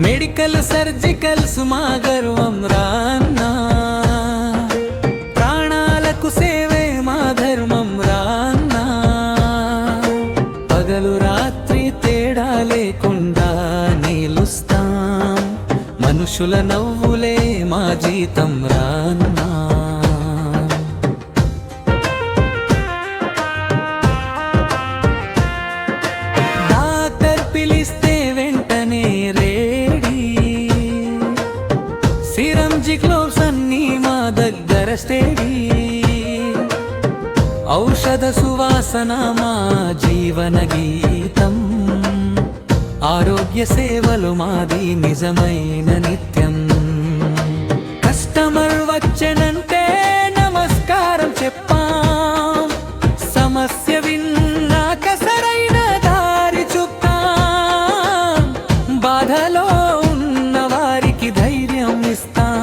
Medical surgicals మా గర్వం రాన్నా, ప్రాణాలకు సేవే మా ధర్మం రాన్నా, పగలు రాత్రి తేడా లేకుండా నిలుస్తాం, మనుషుల నవ్వులే మా జీతం రాన్నా. డాక్టర్ పిలిస్తే వెంటనే రేడి, సిరంజి గ్లోవ్స్ అన్నీ మా దగ్గర స్టేడీ, ఔషధ సువాసన మా జీవన గీతం, ఆరోగ్య సేవలు మాది నిజమైన నిత్యం. కస్టమర్ వచ్చెనంటే నమస్కారం చెప్పాం, సమస్య విన్నాక సరైన దారి చూపుతాం, బాధలో ఉన్న వారికి ధైర్యం ఇస్తాం,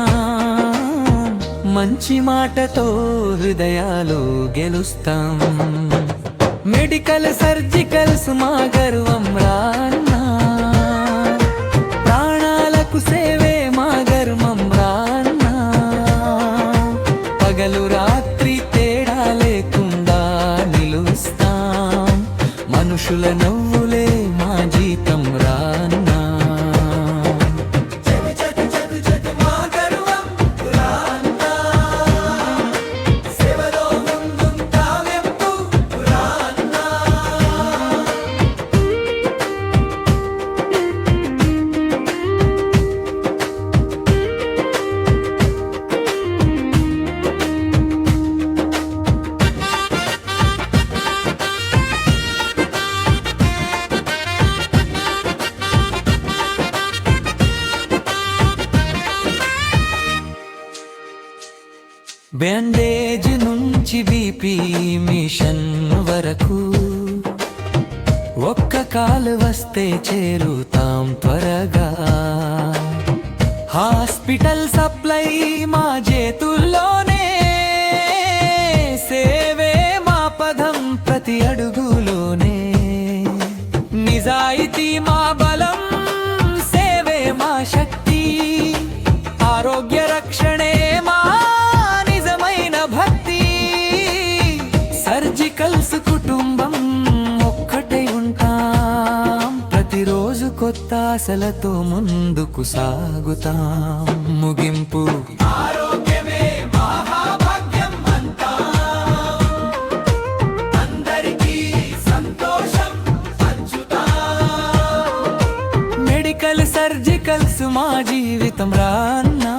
మంచి మాటతో హృదయాలు గెలుస్తాం. మెడికల్ సర్జికల్స్ మా గర్వం రాన్నా, ప్రాణాలకు సేవే మా ధర్మం రాన్నా, పగలు రాత్రి తేడా లేకుండా నిలుస్తాం, మనుషుల నవ్వులే మా జీతం రాన్నా. బ్యాండేజ్ నుంచి బీపీ మిషన్ వరకు, ఒక్క కాలు వస్తే చేరుతాం త్వరగా, హాస్పిటల్ సప్లై మా చేతుల్లోనే, సేవే మా పదం ప్రతి అడుగులోనే, నిజాయితీ మా బలం, సేవే మా శక్తి, ఆరోగ్య రక్షణే మా భక్తి. సర్జికల్స్ కుటుంబం ఒక్కటే ఉంటాం, ప్రతిరోజు కొత్త ఆశలతో ముందుకు సాగుతాం, ముగింపు ఆరోగ్యమే మహాభాగ్యం అంటాం, అందరికీ సంతోషం పంచుతాం. మెడికల్ సర్జికల్స్ మా జీవితం రాన్నా.